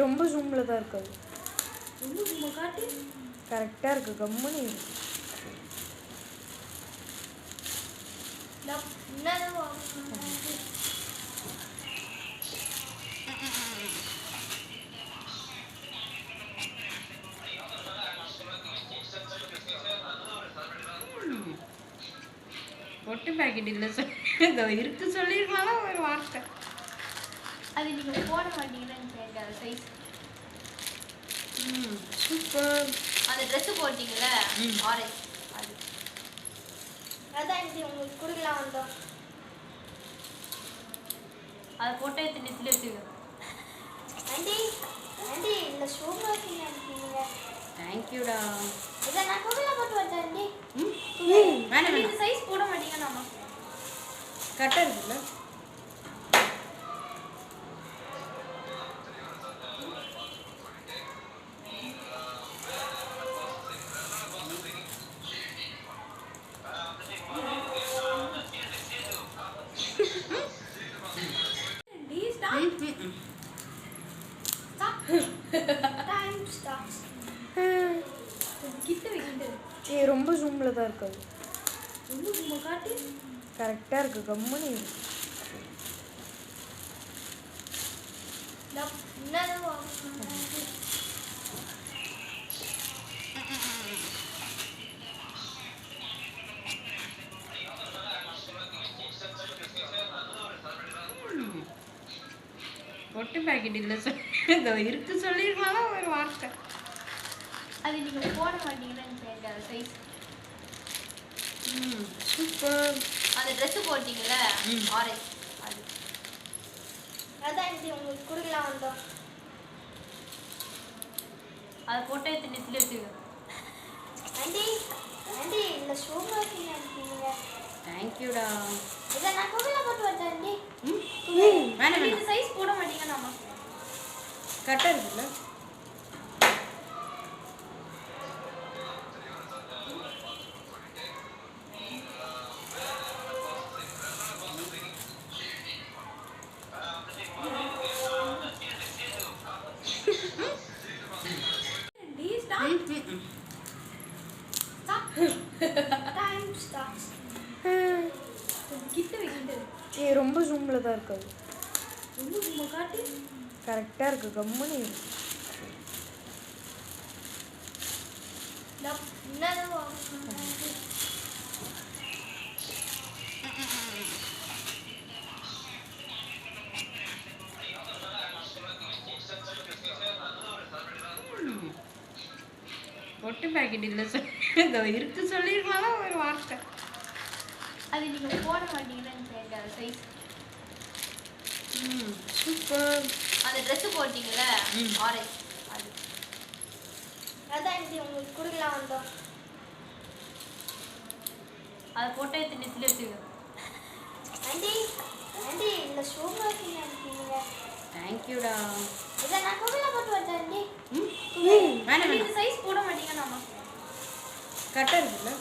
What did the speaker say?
ரொம்ப ஜூம்ல தான் இருக்காது. கரெக்டா இருக்கு. கம்முனு பொட்டு பாக்கெட் இல்லை இருக்கு சொல்லிருக்கலாம் ஒரு வார்த்தை. அது நீங்க போட மாட்டீங்கன்னு கேட்காத சைஸ். சூப்பர். அந்த ட்ரெஸ் போட்டீங்கல்ல ஆரஞ்சு அது அதான் இது உங்களுக்கு குடுக்கலாம் வந்தோம். அதை போட்டோ எடுத்து நெத்தில வச்சுக்கோ. ஆண்டி ஆண்டி இந்த ஷூமா இருக்கீங்க. தேங்க்யூடா. இதை நான் குடுக்கலாம் போட்டு வந்தேன் ஆண்டி. வேணாம் இந்த சைஸ் போட மாட்டீங்க நாம கரெக்டாக இருக்குல்ல. ரொம்ப ஜூம்ல தான் இருக்காது. கரெக்டா இருக்கு. கம்முனு பொட்டு பாக்கெட் இல்லை இருக்கு சொல்லிருக்கலாம் ஒரு வார்த்தை. அது நீங்க போட மாட்டீங்கன்னு கேட்காத சைஸ். சூப்பர். அந்த ட்ரெஸ் போட்டீங்கல்ல ஆரஞ்சு அது அதான் இது உங்களுக்கு குடுக்கலாம் வந்தோம். அதை போட்டோ எடுத்து நெத்தில வச்சுக்கோ. ஆண்டி ஆண்டி இந்த ஷூமா இருக்கீங்க. தேங்க்யூடா. இதை நான் குடுக்கலாம் போட்டு வந்தேன் ஆண்டி. வேணாம் இந்த சைஸ் போட மாட்டீங்க நாம கரெக்டாக இருக்குல்ல. ரொம்ப ஜூம்ல தான் இருக்காது. கரெக்டா இருக்கு. கம்முனு பொட்டு பாக்கெட் இல்லை இருக்கு சொல்லிருக்கலாம் ஒரு வார்த்தை. அது நீங்க போட மாட்டீங்கன்னு கேட்காத சைஸ். சூப்பர். அந்த ட்ரெஸ் போட்டீங்கல்ல ஆரஞ்சு அது அதான் இது உங்களுக்கு குடுக்கலாம் வந்தோம். அதை போட்டோ எடுத்து நெத்தில வச்சுக்கோ. ஆண்டி ஆண்டி இந்த ஷூமா இருக்கீங்க. தேங்க்யூடா. இதை நான் குடுக்கலாம் போட்டு வந்தேன் ஆண்டி. வேணாம் இந்த சைஸ் போட மாட்டீங்க நாம கரெக்டாக இருக்குல்ல.